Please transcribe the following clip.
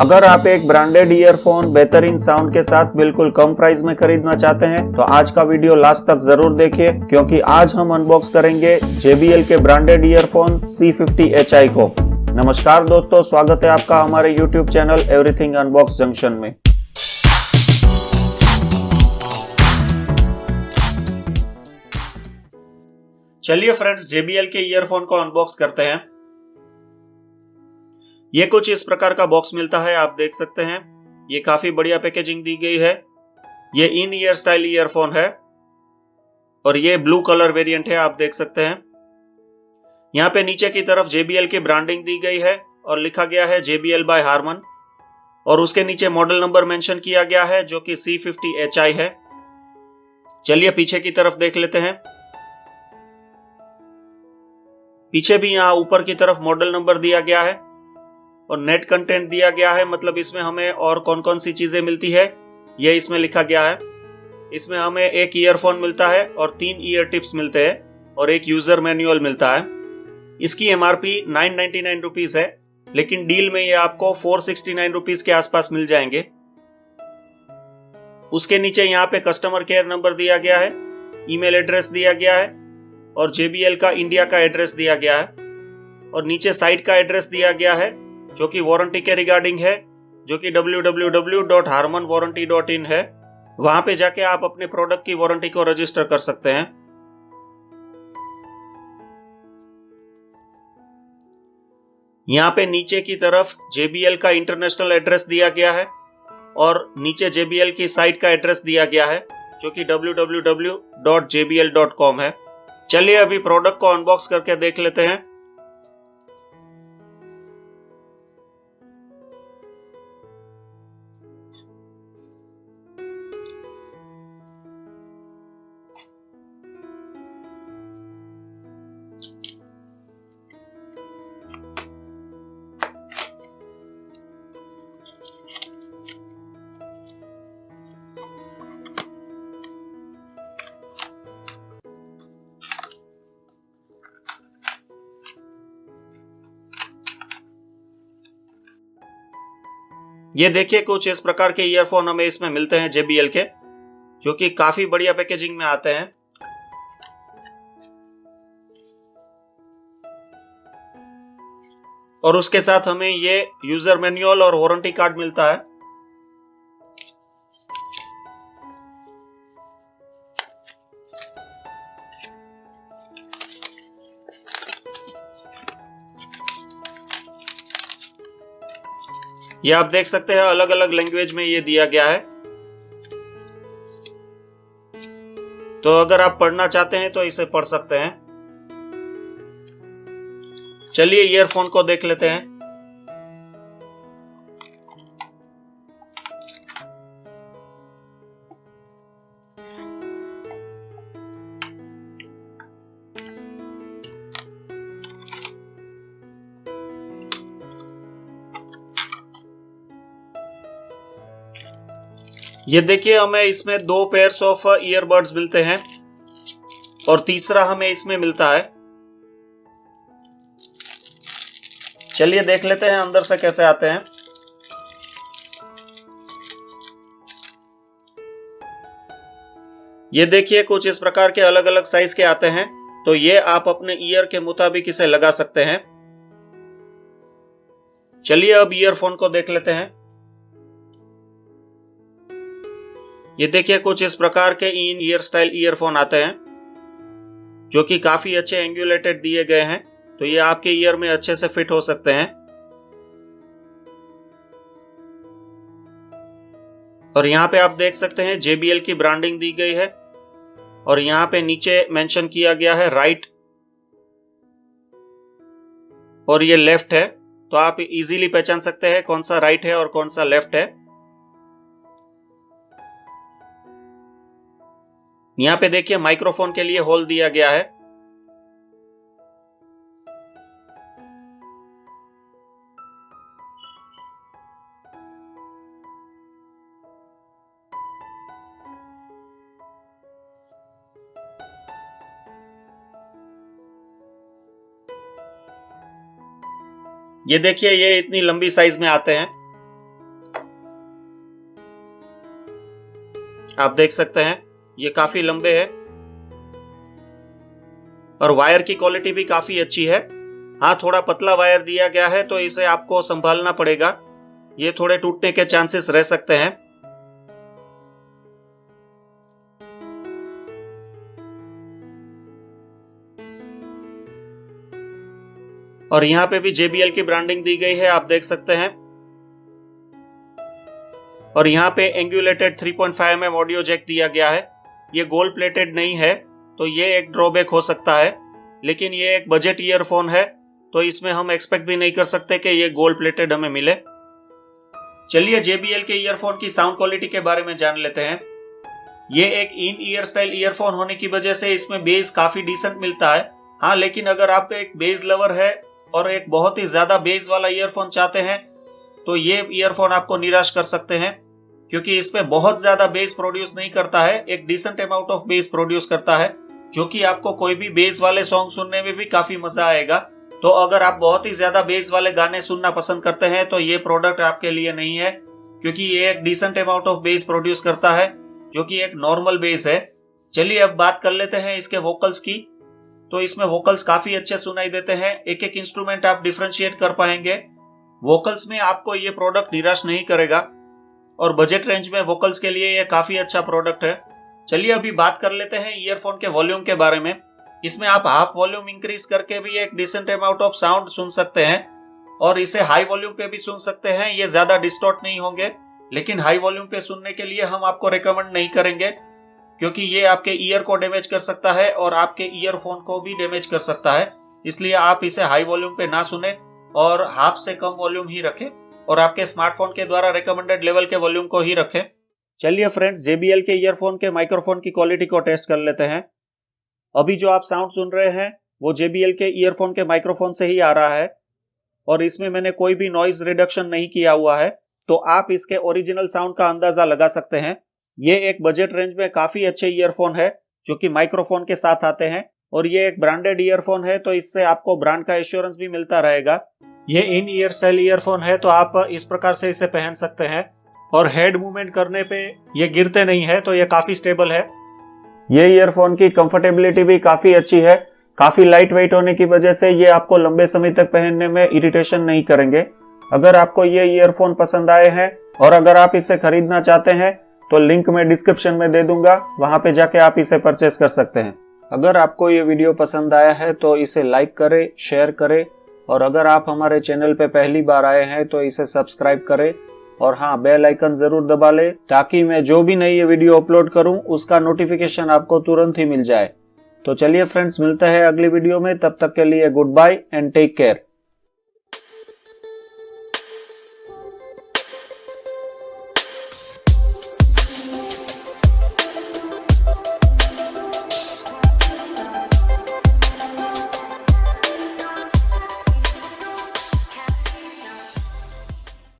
अगर आप एक ब्रांडेड ईयरफोन बेहतरीन साउंड के साथ बिल्कुल कम प्राइस में खरीदना चाहते हैं तो आज का वीडियो लास्ट तक जरूर देखिए, क्योंकि आज हम अनबॉक्स करेंगे JBL के ब्रांडेड ईयरफोन C50HI को। नमस्कार दोस्तों, स्वागत है आपका हमारे YouTube channel everything unbox junction में। चलिए फ्रेंड्स, JBL के ईयरफोन को अनबॉक्स करते हैं। ये कुछ इस प्रकार का बॉक्स मिलता है, आप देख सकते हैं। ये काफी बढ़िया पैकेजिंग दी गई है। ये इन ईयर स्टाइल ईयरफोन है और ये ब्लू कलर वेरिएंट है, आप देख सकते हैं। यहाँ पे नीचे की तरफ JBL की ब्रांडिंग दी गई है और लिखा गया है JBL बाय हारमन, और उसके नीचे मॉडल नंबर मेंशन किया गया है जो कि C50HI है। चलिए पीछे की तरफ देख लेते हैं। पीछे भी यहाँ ऊपर की तरफ मॉडल नंबर दिया गया है और नेट कंटेंट दिया गया है, मतलब इसमें हमें और कौन कौन सी चीजें मिलती है ये इसमें लिखा गया है। इसमें हमें एक ईयरफोन मिलता है और 3 ईयर टिप्स मिलते हैं और एक यूजर मैनुअल मिलता है। इसकी MRP 999 रुपीज है, लेकिन डील में ये आपको 469 रुपीज के आसपास मिल जाएंगे। उसके नीचे यहाँ पे कस्टमर केयर नंबर दिया गया है, ईमेल एड्रेस दिया गया है और JBL का इंडिया का एड्रेस दिया गया है, और नीचे साइट का एड्रेस दिया गया है जो कि वारंटी के रिगार्डिंग है, जो कि www.harmanwarranty.in है। वहां पे जाके आप अपने प्रोडक्ट की वारंटी को रजिस्टर कर सकते हैं। यहाँ पे नीचे की तरफ JBL का इंटरनेशनल एड्रेस दिया गया है और नीचे JBL की साइट का एड्रेस दिया गया है जो कि www.jbl.com है। चलिए अभी प्रोडक्ट को अनबॉक्स करके देख लेते हैं। ये देखिए, कुछ इस प्रकार के ईयरफोन हमें इसमें मिलते हैं JBL के, जो कि काफी बढ़िया पैकेजिंग में आते हैं। और उसके साथ हमें ये यूजर मैनुअल और वारंटी कार्ड मिलता है। ये आप देख सकते हैं, अलग अलग लैंग्वेज में ये दिया गया है, तो अगर आप पढ़ना चाहते हैं तो इसे पढ़ सकते हैं। चलिए ईयरफोन को देख लेते हैं। ये देखिए, हमें इसमें 2 पेयर्स ऑफ ईयरबड्स मिलते हैं और तीसरा हमें इसमें मिलता है। चलिए देख लेते हैं अंदर से कैसे आते हैं। ये देखिए, कुछ इस प्रकार के अलग अलग साइज के आते हैं, तो ये आप अपने ईयर के मुताबिक इसे लगा सकते हैं। चलिए अब ईयरफोन को देख लेते हैं। ये देखिए, कुछ इस प्रकार के इन ईयर स्टाइल ईयरफोन आते हैं जो कि काफी अच्छे एंगुलेटेड दिए गए हैं, तो ये आपके ईयर में अच्छे से फिट हो सकते हैं। और यहाँ पे आप देख सकते हैं JBL की ब्रांडिंग दी गई है और यहाँ पे नीचे मेंशन किया गया है राइट और ये लेफ्ट है, तो आप इजीली पहचान सकते हैं कौन सा राइट है और कौन सा लेफ्ट है। यहाँ पे देखिए, माइक्रोफोन के लिए होल दिया गया है। ये देखिए, ये इतनी लंबी साइज में आते हैं आप देख सकते हैं ये काफी लंबे हैं और वायर की क्वालिटी भी काफी अच्छी है। हाँ, थोड़ा पतला वायर दिया गया है तो इसे आपको संभालना पड़ेगा, ये थोड़े टूटने के चांसेस रह सकते हैं। और यहाँ पे भी JBL की ब्रांडिंग दी गई है, आप देख सकते हैं। और यहाँ पे एंगुलेटेड 3.5 mm ऑडियो जैक दिया गया है। ये गोल्ड प्लेटेड नहीं है तो ये एक ड्रॉबैक हो सकता है, लेकिन ये एक बजट ईयरफोन है तो इसमें हम एक्सपेक्ट भी नहीं कर सकते कि ये गोल्ड प्लेटेड हमें मिले। चलिए JBL के ईयरफोन की साउंड क्वालिटी के बारे में जान लेते हैं। ये एक इन ईयर स्टाइल ईयरफोन होने की वजह से इसमें बेस काफी डिसेंट मिलता है। हाँ, लेकिन अगर आप एक बेस लवर है और एक बहुत ही ज्यादा बेस वाला ईयरफोन चाहते हैं तो ये ईयरफोन आपको निराश कर सकते हैं, क्योंकि इसमें बहुत ज्यादा बेस प्रोड्यूस नहीं करता है, एक decent amount of bass produce करता है, जो कि आपको कोई भी बेस वाले सॉन्ग सुनने में भी काफी मजा आएगा। तो अगर आप बहुत ही ज्यादा बेस वाले गाने सुनना पसंद करते हैं तो ये प्रोडक्ट आपके लिए नहीं है, क्योंकि ये एक decent amount of bass produce करता है जो कि एक नॉर्मल बेस है। चलिए अब बात कर लेते हैं इसके वोकल्स की। तो इसमें वोकल्स काफी अच्छे सुनाई देते हैं, एक एक इंस्ट्रूमेंट आप डिफरेंशिएट कर पाएंगे। वोकल्स में आपको ये प्रोडक्ट निराश नहीं करेगा और बजट रेंज में वोकल्स के लिए ये काफी अच्छा प्रोडक्ट है। चलिए अभी बात कर लेते हैं ईयरफोन के वॉल्यूम के बारे में। इसमें आप हाफ वॉल्यूम इंक्रीज करके भी एक डिसेंट अमाउंट ऑफ साउंड सुन सकते हैं और इसे हाई वॉल्यूम पे भी सुन सकते हैं। ये ज्यादा डिस्टॉर्ट नहीं होंगे, लेकिन हाई वॉल्यूम पे सुनने के लिए हम आपको रिकमेंड नहीं करेंगे, क्योंकि ये आपके ईयर को डैमेज कर सकता है और आपके ईयरफोन को भी डैमेज कर सकता है। इसलिए आप इसे हाई वॉल्यूम पे ना सुने और हाफ से कम वॉल्यूम ही रखें और आपके स्मार्टफोन के द्वारा रिकमेंडेड लेवल के वॉल्यूम को ही रखें। चलिए फ्रेंड्स, JBL के ईयरफोन के माइक्रोफोन की क्वालिटी को टेस्ट कर लेते हैं। अभी जो आप साउंड सुन रहे हैं वो JBL के ईयरफोन के माइक्रोफोन से ही आ रहा है और इसमें मैंने कोई भी नॉइज रिडक्शन नहीं किया हुआ है, तो आप इसके ओरिजिनल साउंड का अंदाजा लगा सकते हैं। ये एक बजट रेंज में काफी अच्छे ईयरफोन है जो कि माइक्रोफोन के साथ आते हैं और ये एक ब्रांडेड ईयरफोन है, तो इससे आपको ब्रांड का एश्योरेंस भी मिलता रहेगा। ये इन ईयर स्टाइल ईयरफोन है तो आप इस प्रकार से इसे पहन सकते हैं और हेड मूवमेंट करने पे ये गिरते नहीं है, तो ये काफी स्टेबल है। ये ईयरफोन की कंफर्टेबिलिटी भी काफी अच्छी है, काफी लाइट वेट होने की वजह से ये आपको लंबे समय तक पहनने में इरिटेशन नहीं करेंगे। अगर आपको ये ईयरफोन पसंद आए हैं और अगर आप इसे खरीदना चाहते हैं तो लिंक मैं डिस्क्रिप्शन में दे दूंगा, वहां पे जाके आप इसे परचेस कर सकते हैं। अगर आपको ये वीडियो पसंद आया है तो इसे लाइक करें, शेयर करें और अगर आप हमारे चैनल पे पहली बार आए हैं तो इसे सब्सक्राइब करें और हाँ, बेल आइकन जरूर दबा लें ताकि मैं जो भी नई वीडियो अपलोड करूं उसका नोटिफिकेशन आपको तुरंत ही मिल जाए। तो चलिए फ्रेंड्स, मिलते हैं अगली वीडियो में, तब तक के लिए good bye and take care.